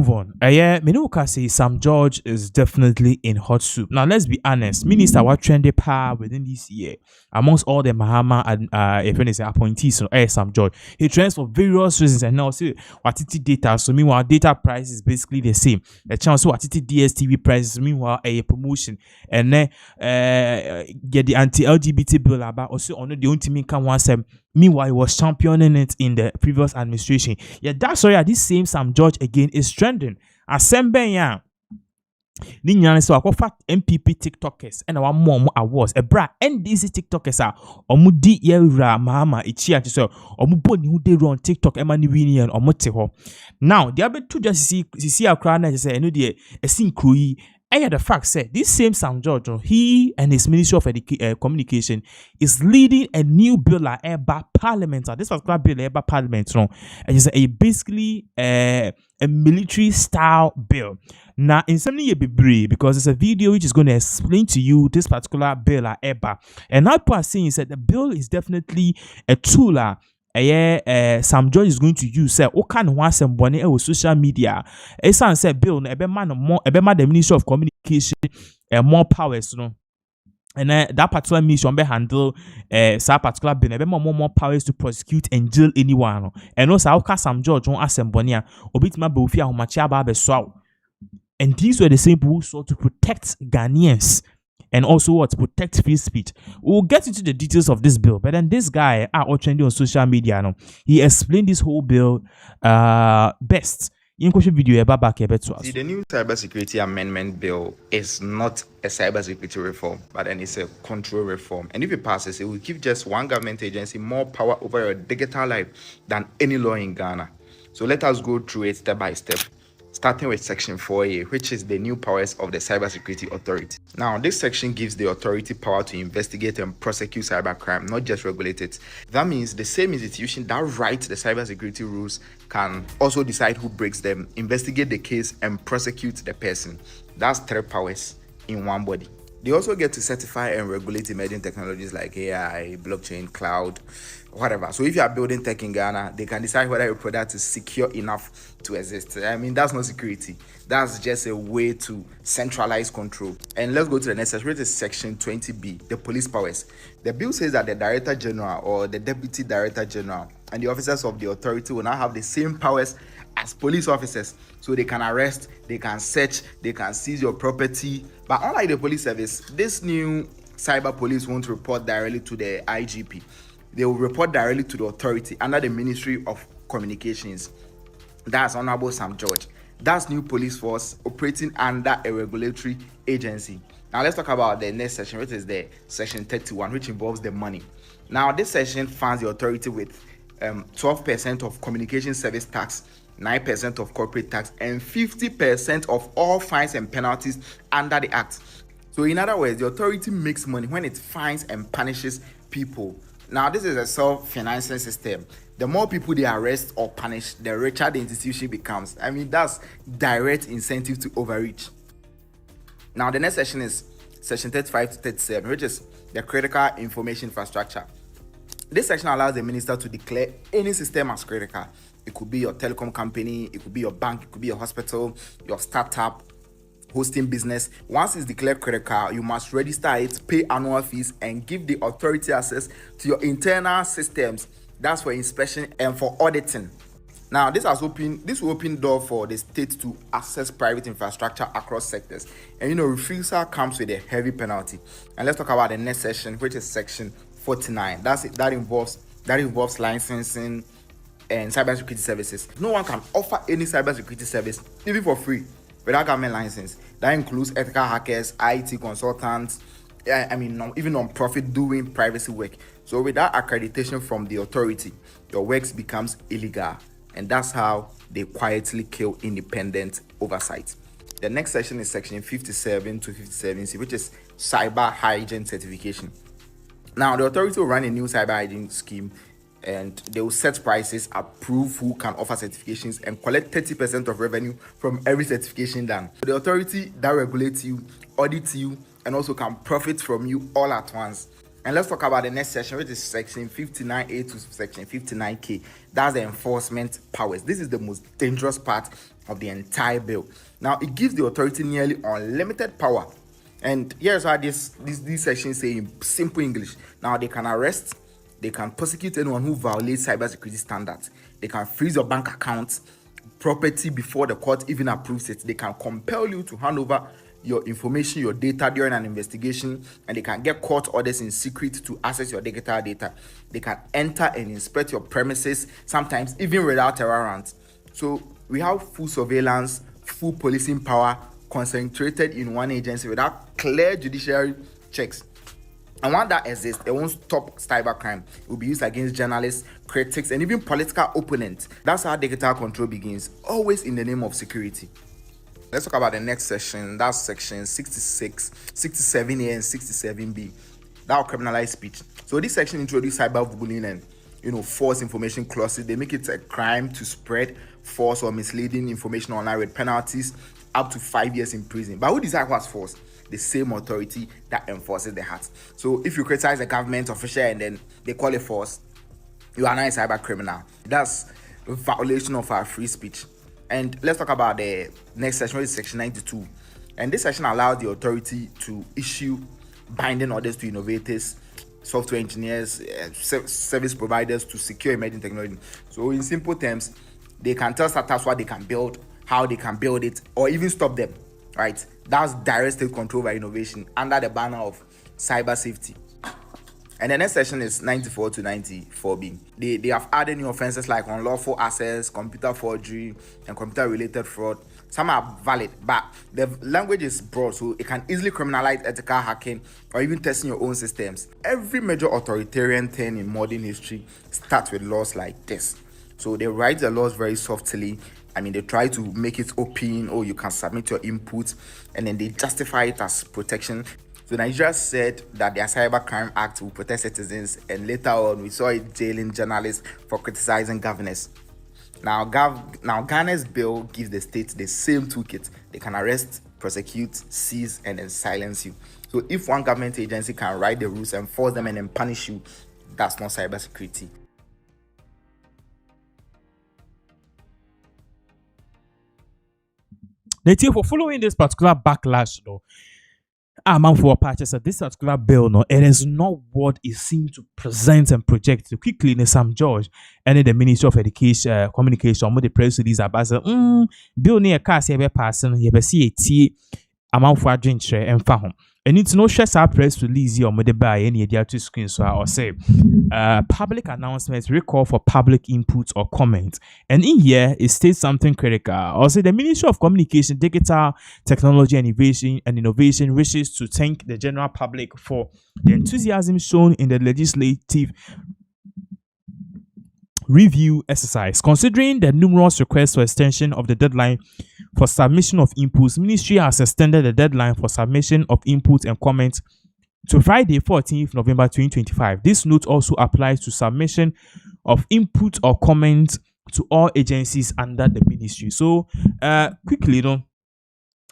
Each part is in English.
move on. Yeah, Menuka say Sam George is definitely in hot soup. Now let's be honest. Minister what trended power within this year amongst all the Mahama and if any say appointees so Sam George. He trends for various reasons and now see what it data. So meanwhile data price is basically the same. The chance what it DSTV prices meanwhile a promotion and then get the anti-LGBT bill about also on the only mean can one sem. Meanwhile, he was championing it in the previous administration. Yeah, that's why this same Sam George again is trending. Assemble ya. Ni nyane so akofa NPP TikTokers and one more awards. Bra NDC TikTokers are omudi yewra Mahama ichia so omubo ni hu dey run TikTok ema ni wini and omote ho. Now, the other two just see akra na say eno dey esin kroyi. And the fact said, this same Sam George, he and his Ministry of Communication is leading a new bill about Parliament. This particular bill about Parliament, and it's basically a military style bill. Now, in something you be brave because it's a video which is going to explain to you this particular bill and now people are saying is that the bill is definitely a tool. Sam George is going to use say o can want some money with social media. Esan say bill no ebe man the Ministry of Communication more powers no. And that particular mission be handle some particular bill ebe more powers to prosecute and jail anyone no. And also how can Sam George on assembly a obitima be ofia ho machi aba be so. And these were the same people who sought to protect Ghanaians. And also what protect free speech. We'll get into the details of this bill, but then this guy all trending on social media now. He explained this whole bill best. In question video about back to us. See, the new cybersecurity amendment bill is not a cybersecurity reform, but then it's a control reform. And if it passes, it will give just one government agency more power over your digital life than any law in Ghana. So let us go through it step by step. Starting with Section 4A, which is the new powers of the Cybersecurity Authority. Now, this section gives the authority power to investigate and prosecute cybercrime, not just regulate it. That means the same institution that writes the cybersecurity rules can also decide who breaks them, investigate the case, and prosecute the person. That's 3 powers in one body. They also get to certify and regulate emerging technologies like AI, blockchain, cloud, whatever. So if you are building tech in Ghana, they can decide whether your product is secure enough to exist. I mean, that's not security. That's just a way to centralize control. And let's go to the next section, which is Section 20B, the police powers. The bill says that the Director General or the Deputy Director General and the officers of the authority will now have the same powers as police officers. So they can arrest, they can search, they can seize your property. But unlike the police service, this new cyber police won't report directly to the IGP. They will report directly to the authority under the Ministry of Communications. That's Honorable Sam George. That's new police force operating under a regulatory agency. Now let's talk about the next section, which is the Section 31, which involves the money. Now this section funds the authority with 12% of communication service tax, 9% of corporate tax, and 50% of all fines and penalties under the Act. So in other words, the authority makes money when it fines and punishes people. Now this is a self-financing system. The more people they arrest or punish, the richer the institution becomes. I mean, that's direct incentive to overreach. Now the next section is Section 35 to 37, which is the critical information infrastructure. This section allows the minister to declare any system as critical. It could be your telecom company, it could be your bank, it could be your hospital, your startup, hosting business. Once it's declared critical, you must register it, pay annual fees, and give the authority access to your internal systems. That's for inspection and for auditing. Now, this will open door for the state to access private infrastructure across sectors. And refusal comes with a heavy penalty. And let's talk about the next section, which is Section 49. That's it. That involves licensing and cybersecurity services. No one can offer any cybersecurity service, even for free, without government license. That includes ethical hackers, IT consultants, even non-profit doing privacy work. So without accreditation from the authority, your works becomes illegal. And that's how they quietly kill independent oversight. The next section is Section 57 to 57C, which is cyber hygiene certification. Now, the authority will run a new cyber hygiene scheme, and they will set prices, approve who can offer certifications, and collect 30% of revenue from every certification done. So the authority that regulates you, audits you, and also can profit from you all at once. And let's talk about the next section, which is section 59A to section 59K. That's the enforcement powers. This is the most dangerous part of the entire bill. Now, it gives the authority nearly unlimited power. And here's how these sections say in simple English. Now, they can arrest, they can prosecute anyone who violates cybersecurity standards. They can freeze your bank account, property before the court even approves it. They can compel you to hand over your information, your data during an investigation, and they can get court orders in secret to access your digital data. They can enter and inspect your premises, sometimes even without a warrant. So we have full surveillance, full policing power concentrated in one agency without clear judiciary checks. And one that exists, it won't stop cybercrime. It will be used against journalists, critics, and even political opponents. That's how digital control begins, always in the name of security. Let's talk about the next section. That's section 66, 67A, and 67B. That will criminalize speech. So this section introduces cyberbullying and false information clauses. They make it a crime to spread false or misleading information online with penalties up to 5 years in prison. But who decides what's false? The same authority that enforces the act. So if you criticize a government official and then they call it false, you are now a cyber criminal. That's a violation of our free speech. And let's talk about the next section, which is section 92. And this section allows the authority to issue binding orders to innovators, software engineers, service providers to secure emerging technology. So in simple terms, they can tell startups what they can build, how they can build it, or even stop them, right? That's direct state control by innovation under the banner of cyber safety. And the next section is 94 to 94B. They have added new offenses like unlawful access, computer forgery, and computer-related fraud. Some are valid, but the language is broad, so it can easily criminalize ethical hacking or even testing your own systems. Every major authoritarian thing in modern history starts with laws like this. So they write the laws very softly. They try to make it open, or you can submit your input, and then they justify it as protection. So Nigeria said that their Cybercrime Act will protect citizens, and later on we saw it jailing journalists for criticizing governors. Now Ghana's bill gives the state the same toolkit. They can arrest, prosecute, seize, and then silence you. So if one government agency can write the rules, enforce them, and then punish you, that's not cybersecurity. The team for following this particular backlash, though, man for patches this particular bill, no, it is not what it seemed to present and project. So quickly, in Sam George and the Ministry of Education, Communication, with the press release about bill near cast ever passing, you ever see a tea amount for a drink share and found. And it's no stress our press release or the buy any idea to screen so or say public announcements recall for public input or comment. And in here it states something critical. Also, the Ministry of Communication, Digital Technology and Innovation wishes to thank the general public for the enthusiasm shown in the legislative review exercise. Considering the numerous requests for extension of the deadline for submission of inputs, Ministry has extended the deadline for submission of inputs and comments to Friday, 14th November 2025. This note also applies to submission of input or comments to all agencies under the ministry. So, quickly,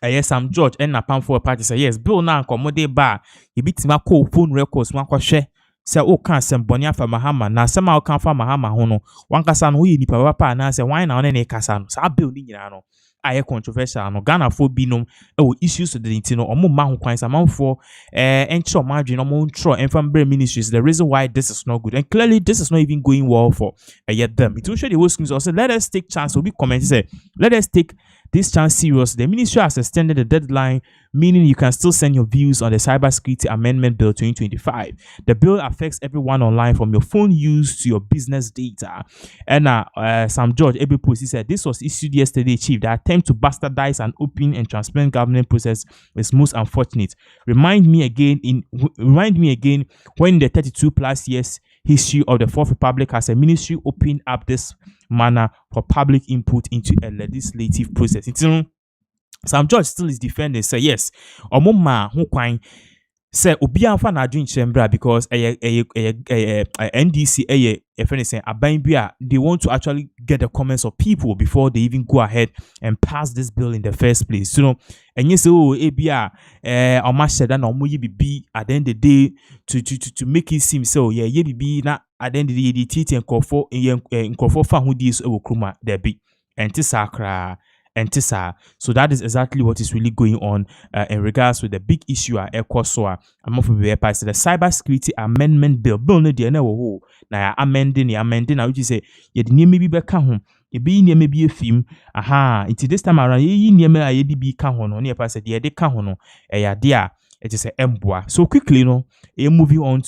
yes, I'm George and Napam for a party say yes, bill now accommodate bar. You beat my phone records, one share. Say o kan sem boni afa Mahama na sem a kan fa Mahama ho no wan kasa no yi nipa papa na say why na ne kasa no sa bill ni nyina no aye controversial no Ghana for binom e wo issues to the no omo ma ho kwan sa manfo encho madwe no mo ntro enfam bre ministries. The reason why this is not good, and clearly this is not even going well for yet them. It will show the whole screens also let us take chance. We comment say let us take this chance serious. The ministry has extended the deadline, meaning you can still send your views on the Cybersecurity Amendment Bill 2025. The bill affects everyone online, from your phone use to your business data. And Sam George Ebi Post said this was issued yesterday, Chief. The attempt to bastardize an open and transparent government process is most unfortunate. Remind me again when the 32 plus years history of the Fourth Republic has a ministry opened up this manner for public input into a legislative process. Sam George still is defending, say yes, omoma ho kwan say obi anfa na adwin chembra because NDC if anything aban bi they want to actually get the comments of people before they even go ahead and pass this bill in the first place. You know, and yes, oh, ebia omasheda na omoyi bibi at the end of the day to make it seem so yeah, ye bibi na at the end of the day titi nkofo fa hu dis e wokruma there be anti-sakra. So that is exactly what is really going on in regards with the big issue ECOSOA. I'm off the Cyber Security Amendment Bill. Bill no dear no na amending now which is say you maybe be home. You be near maybe a film. Aha, it's this time around ye near me a be kahon on your pass the de kahono. Ya dear, it is a emboa. So quickly no, moving on